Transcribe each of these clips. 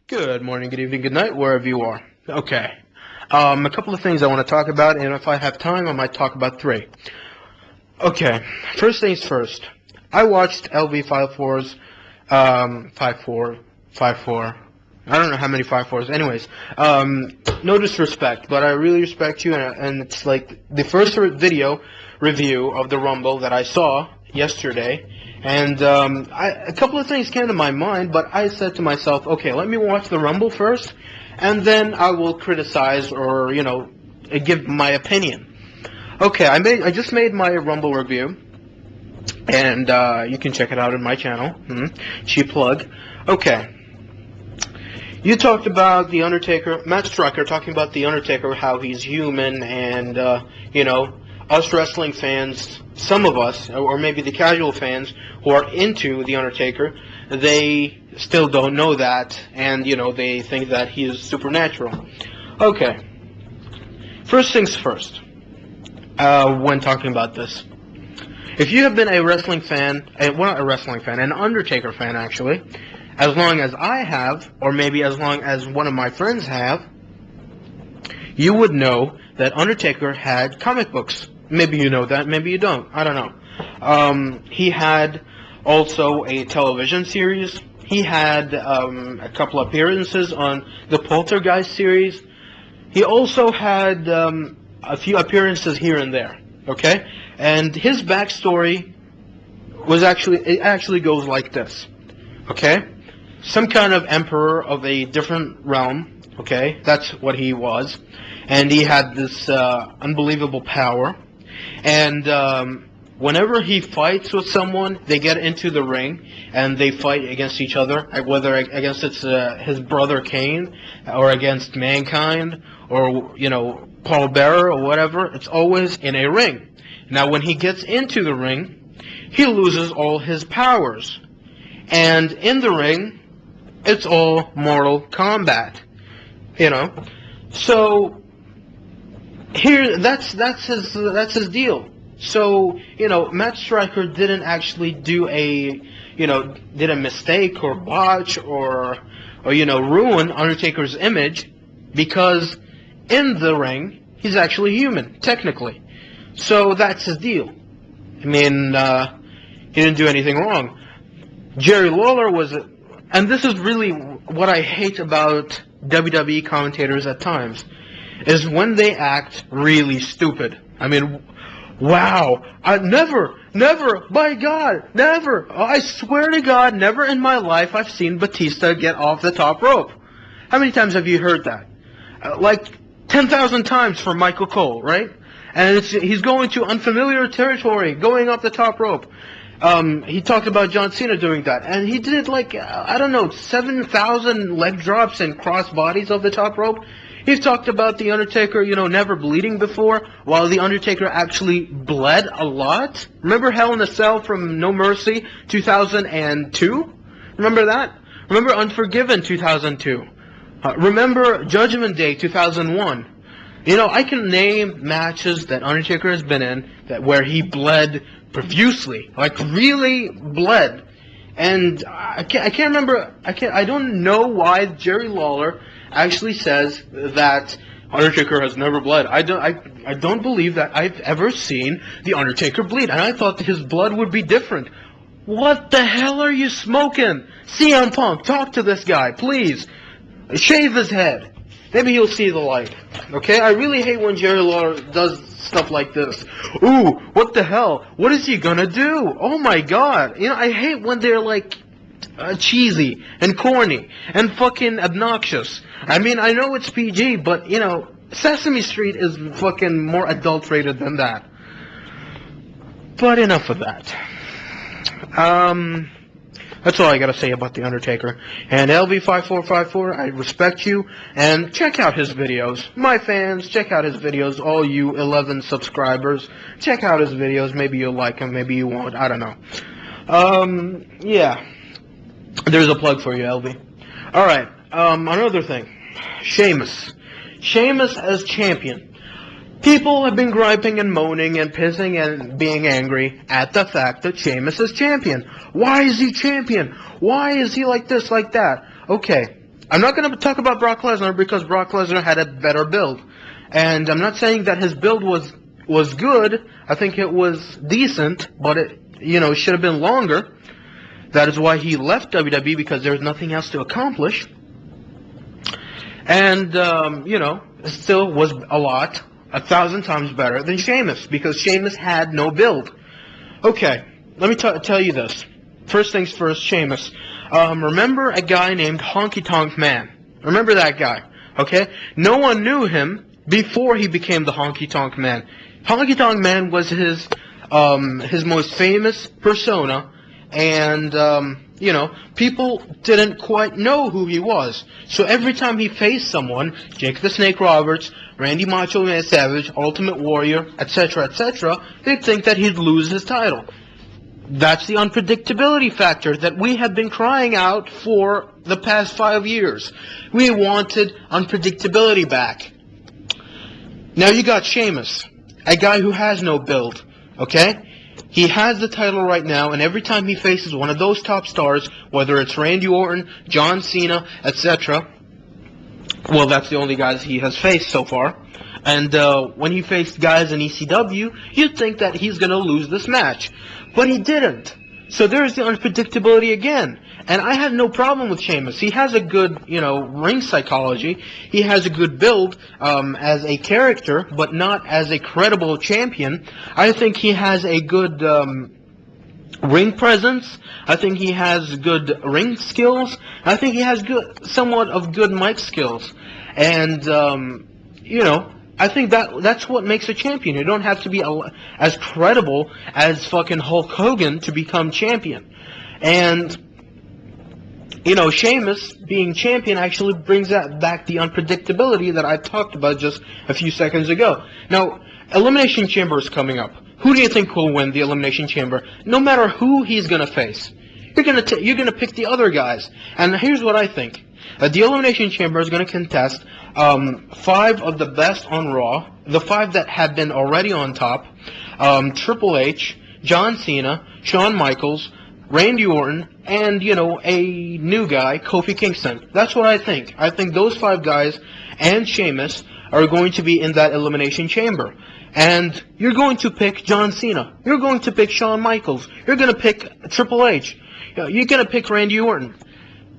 Good morning, good evening, good night, wherever you are. Okay. A couple of things I want to talk about, and if I have time, I might talk about three. Okay. First things first. I watched LV54's, 54. I don't know how many 54s. Anyways, no disrespect, but I really respect you, and it's like the first video review of the Rumble that I saw yesterday. And a couple of things came to my mind, but I said to myself, okay, let me watch the Rumble first, and then I will criticize or, give my opinion. Okay, I just made my Rumble review, and you can check it out on my channel. Cheap plug. Okay. You talked about The Undertaker, Matt Striker talking about The Undertaker, how he's human, and, us wrestling fans, some of us, or maybe the casual fans who are into The Undertaker, they still don't know that, and, they think that he is supernatural. Okay. First things first, when talking about this. If you have been a wrestling fan, not a wrestling fan, an Undertaker fan, actually, as long as I have, or maybe as long as one of my friends have, you would know that Undertaker had comic books. Maybe you know that, maybe you don't. I don't know. He had also a television series. He had a couple appearances on the Poltergeist series. He also had a few appearances here and there. Okay? And his backstory actually goes like this. Okay? Some kind of emperor of a different realm, okay? That's what he was. And he had this unbelievable power. And whenever he fights with someone, they get into the ring and they fight against each other, whether against his brother Kane or against Mankind or, Paul Bearer or whatever. It's always in a ring. Now, when he gets into the ring, he loses all his powers. And in the ring, it's all Mortal Kombat, So here, that's his deal. So Matt Striker didn't actually do did a mistake or botch or ruin Undertaker's image, because in the ring he's actually human technically. So that's his deal. I mean, he didn't do anything wrong. Jerry Lawler and this is really what I hate about WWE commentators at times, is when they act really stupid. I mean, wow, I never, by God, never, I swear to God, never in my life I've seen Batista get off the top rope. How many times have you heard that? Like 10,000 times for Michael Cole, right? And he's going to unfamiliar territory, going off the top rope. He talked about John Cena doing that, and he did 7,000 leg drops and cross bodies off the top rope. He's talked about The Undertaker, never bleeding before, while The Undertaker actually bled a lot. Remember Hell in a Cell from No Mercy 2002? Remember that? Remember Unforgiven 2002? Remember Judgment Day 2001? I can name matches that Undertaker has been in where he bled profusely, really bled, and I can't remember. I don't know why Jerry Lawler actually says that Undertaker has never bled. I don't believe that I've ever seen the Undertaker bleed, and I thought that his blood would be different. What the hell are you smoking? CM Punk, talk to this guy, please. Shave his head. Maybe he'll see the light. Okay? I really hate when Jerry Lawler does stuff like this. Ooh, what the hell? What is he gonna do? Oh my God. I hate when they're cheesy and corny and fucking obnoxious. I mean, I know it's PG, but Sesame Street is fucking more adult-rated than that. But enough of that. That's all I gotta say about The Undertaker. And LV5454, I respect you, and check out his videos. My fans, check out his videos. All you 11 subscribers, check out his videos. Maybe you'll like him, maybe you won't. I don't know. Yeah. There's a plug for you, LV. Alright, another thing. Sheamus. Sheamus as champion. People have been griping and moaning and pissing and being angry at the fact that Sheamus is champion. Why is he champion? Why is he like this, like that? Okay, I'm not going to talk about Brock Lesnar because Brock Lesnar had a better build. And I'm not saying that his build was good. I think it was decent, but it should have been longer. That is why he left WWE, because there was nothing else to accomplish. And it still was a 1,000 times better than Sheamus, because Sheamus had no build. Okay, let me tell you this. First things first, Sheamus. Remember a guy named Honky Tonk Man? Remember that guy? Okay? No one knew him before he became the Honky Tonk Man. Honky Tonk Man was his most famous persona, and people didn't quite know who he was. So every time he faced someone, Jake the Snake Roberts, Randy Macho Man Savage, Ultimate Warrior, etc., etc., they'd think that he'd lose his title. That's the unpredictability factor that we have been crying out for the past 5 years. We wanted unpredictability back. Now you got Sheamus, a guy who has no build, okay? He has the title right now, and every time he faces one of those top stars, whether it's Randy Orton, John Cena, etc., well, that's the only guys he has faced so far. And when he faced guys in ECW, you'd think that he's going to lose this match. But he didn't. So there's the unpredictability again. And I have no problem with Sheamus. He has a good, ring psychology. He has a good build as a character, but not as a credible champion. I think he has a good ring presence. I think he has good ring skills. I think he has somewhat of good mic skills. And, I think that's what makes a champion. You don't have to be as credible as fucking Hulk Hogan to become champion. And, Sheamus being champion actually brings back the unpredictability that I talked about just a few seconds ago. Now, Elimination Chamber is coming up. Who do you think will win the Elimination Chamber? No matter who he's going to face. You're going to pick the other guys. And here's what I think. The Elimination Chamber is going to contest 5 of the best on Raw, the 5 that have been already on top, Triple H, John Cena, Shawn Michaels, Randy Orton, and, a new guy, Kofi Kingston. That's what I think. I think those 5 guys and Sheamus are going to be in that Elimination Chamber. And you're going to pick John Cena. You're going to pick Shawn Michaels. You're going to pick Triple H. You're going to pick Randy Orton.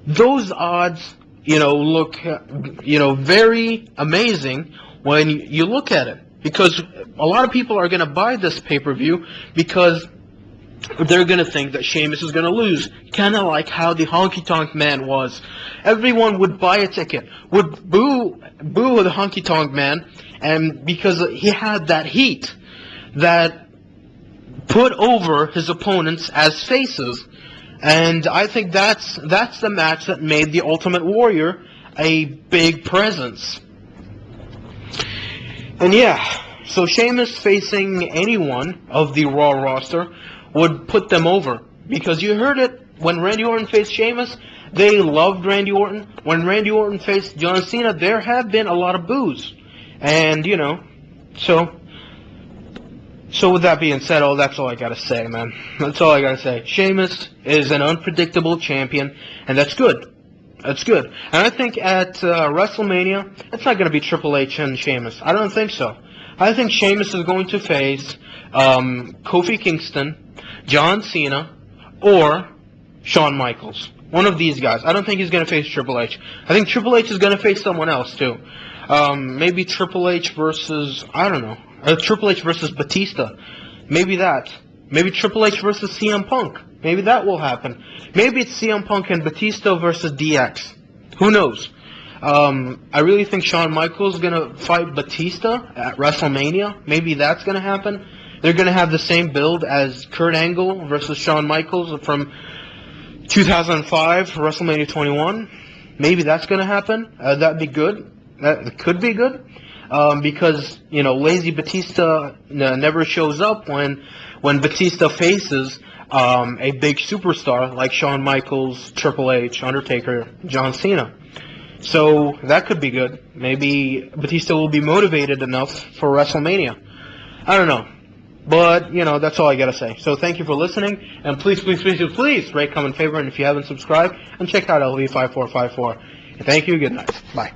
Those odds, look, very amazing when you look at it. Because a lot of people are going to buy this pay-per-view because they're going to think that Sheamus is going to lose. Kind of like how the Honky Tonk Man was. Everyone would buy a ticket, would boo the Honky Tonk Man, and because he had that heat that put over his opponents as faces. And I think that's the match that made the Ultimate Warrior a big presence. And yeah, so Sheamus facing anyone of the Raw roster would put them over. Because you heard it, when Randy Orton faced Sheamus, they loved Randy Orton. When Randy Orton faced John Cena, there have been a lot of boos. And, So with that being said, that's all I gotta say, man. That's all I gotta say. Sheamus is an unpredictable champion, and that's good. That's good. And I think at WrestleMania, it's not gonna be Triple H and Sheamus. I don't think so. I think Sheamus is going to face Kofi Kingston, John Cena, or Shawn Michaels. One of these guys. I don't think he's gonna face Triple H. I think Triple H is gonna face someone else too. Maybe Triple H versus, I don't know. Triple H versus Batista. Maybe that. Maybe Triple H versus CM Punk. Maybe that will happen. Maybe it's CM Punk and Batista versus DX. Who knows? I really think Shawn Michaels is going to fight Batista at WrestleMania. Maybe that's going to happen. They're going to have the same build as Kurt Angle versus Shawn Michaels from 2005, WrestleMania 21. Maybe that's going to happen. That'd be good. That could be good. Because, lazy Batista never shows up when Batista faces a big superstar like Shawn Michaels, Triple H, Undertaker, John Cena. So that could be good. Maybe Batista will be motivated enough for WrestleMania. I don't know. But, that's all I gotta say. So thank you for listening, and please rate, comment, favorite, and if you haven't subscribed, and check out LV5454. Thank you. Good night. Bye.